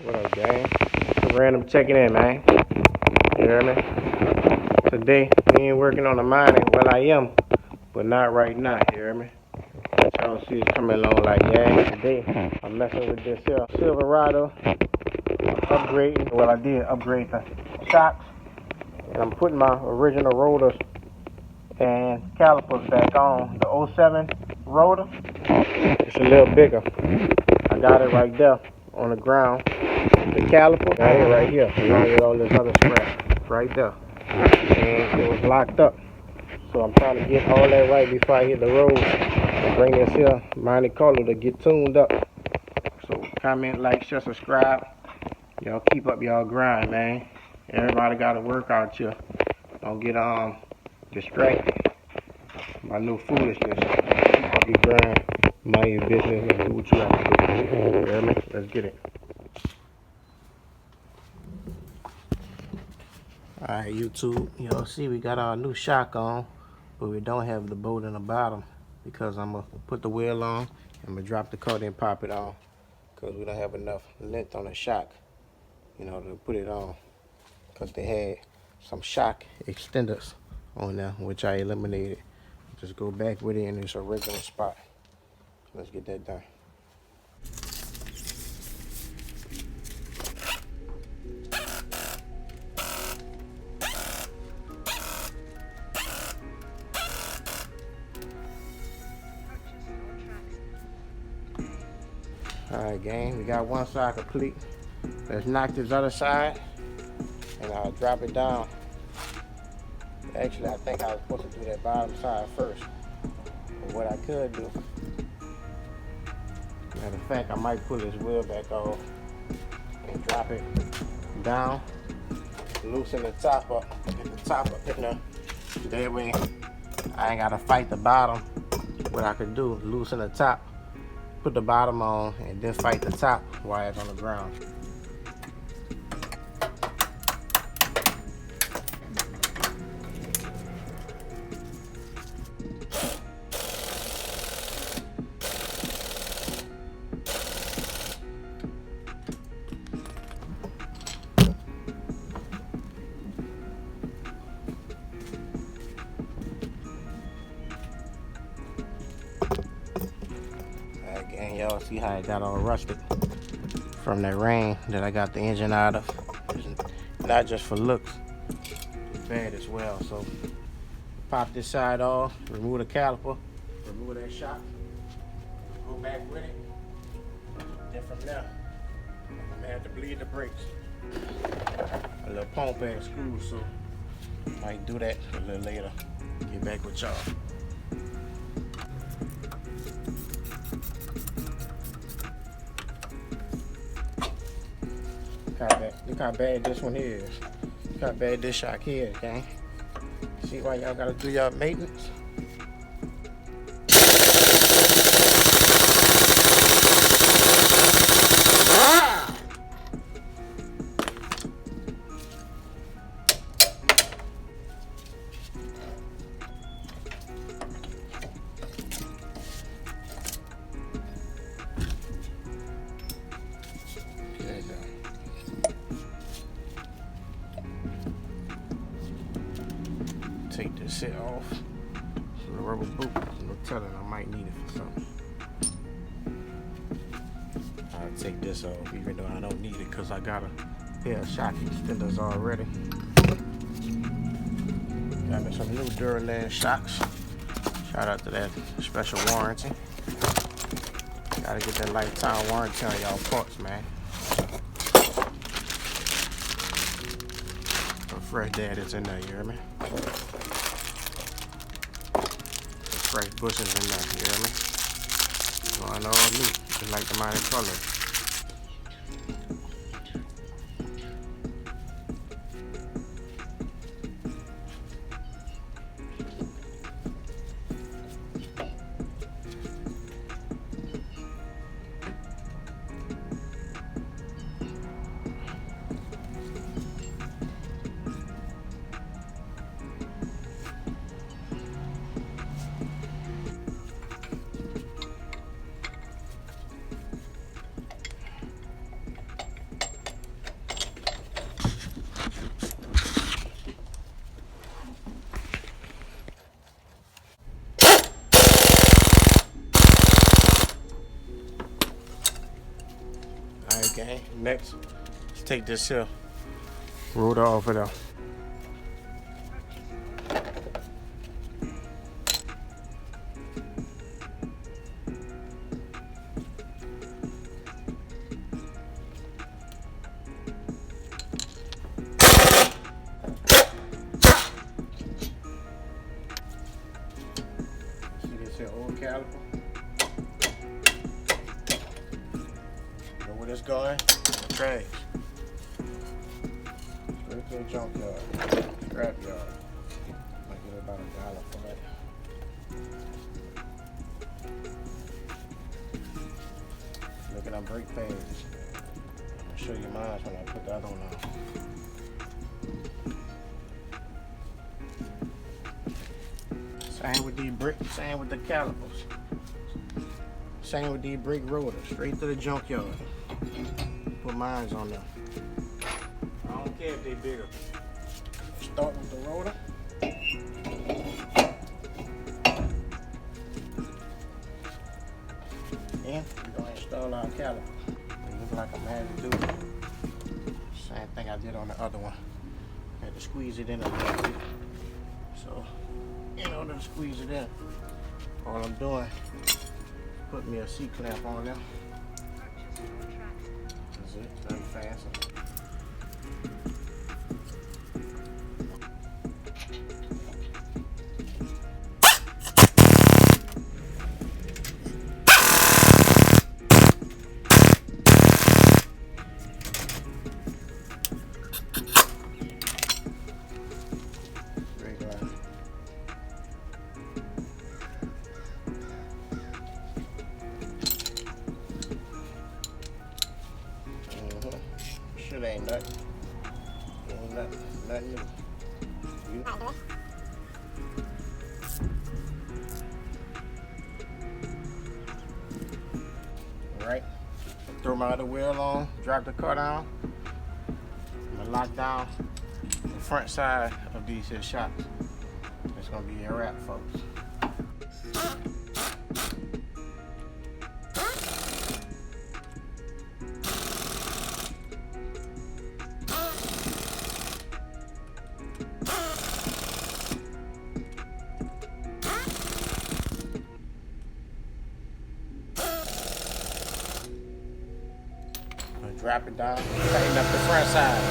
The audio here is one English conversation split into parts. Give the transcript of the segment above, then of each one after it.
What up, gang? Random checking in, man. You hear me? Today, we ain't working on the mining. Well, I am, but not right now. You hear me? Y'all see it's coming along like gas. Today, I'm messing with this here Silverado. Upgrading. Well, I did upgrade the shocks, and I'm putting my original rotors and calipers back on. The 07 rotor, it's a little bigger. I got it right there on the ground. The caliper, got it right here, along with all this other scrap, right there. And it was locked up. So I'm trying to get all that right before I hit the road and bring this here Monte Carlo to get tuned up. So comment, like, share, subscribe. Y'all keep up y'all grind, man. Everybody got to work out here. Don't get distracted by no foolishness. Keep up your grind. Mind your business and do what you have to do. You hear me? Let's get it. Alright, YouTube, y'all see we got our new shock on, but we don't have the bolt in the bottom because I'm going to put the wheel on, I'm going to drop the car and pop it on because we don't have enough length on the shock, you know, to put it on, because they had some shock extenders on there, which I eliminated. Just go back with it in its original spot. Let's get that done. Alright, gang, we got one side complete. Let's knock this other side and I'll drop it down. Actually, I think I was supposed to do that bottom side first. But what I could do, matter of fact, I might pull this wheel back off and drop it down, loosen the top up, get the top up in there. That way, I ain't gotta fight the bottom. What I could do, loosen the top, put the bottom on, and then fight the top while it's on the ground. And y'all see how it got all rusted from that rain that I got the engine out of. It's not just for looks, it's bad as well. So pop this side off, remove the caliper, remove that shock, go back with it. Then from there, I'm gonna have to bleed the brakes. A little pump and screw, so I might do that a little later. Get back with y'all. Look how bad this one is. Look how bad this shock is, gang. See why y'all gotta do y'all maintenance? Take this shit off. So the rubber boot, no telling, I might need it for something. I'll take this off, even though I don't need it, because I got a pair of shock extenders already. Got me some new Duralast shocks. Shout out to that special warranty. Gotta get that lifetime warranty on y'all parts, man. A fresh dad is in there, you hear me? Fresh bushes in there, you hear me? Going all new, just like the Monte Carlo. Alright, gang. Next, let's take this here rotor off of there. See this here old caliper? Know where this going? Trash. Straight to the junkyard. Scrap yard. Might get about $1 for that. Look at them brake pads. I'll show you mine when I put the other one on. Same with these bricks, same with the calipers. Same with these brake rotors, straight to the junkyard. Put mines on there. I don't care if they bigger. Start with the rotor. And we're gonna install our caliper. It looks like I'm having to do it. Same thing I did on the other one. Had to squeeze it in a little bit. So, in order to squeeze it in, all I'm doing is put me a C-clamp on there. That's it, very fast. Shit ain't nothing. Ain't nothing new. Alright. Throw my other wheel on, drop the car down. I'm gonna lock down the front side of these here shocks. It's gonna be a wrap, folks. Drop it down, tighten up the front side.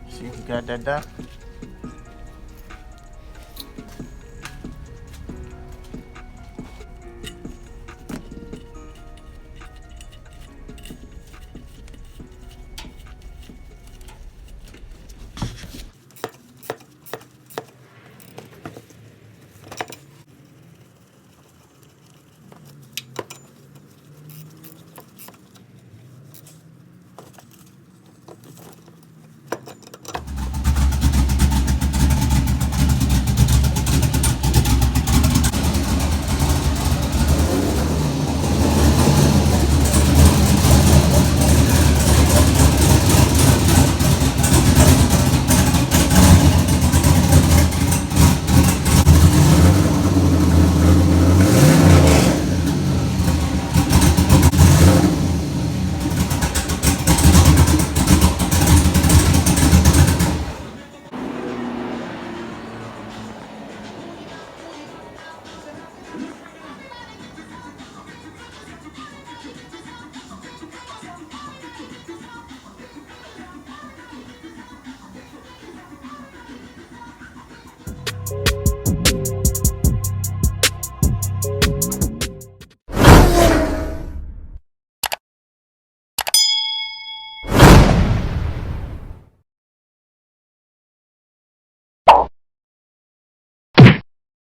See if you got that done.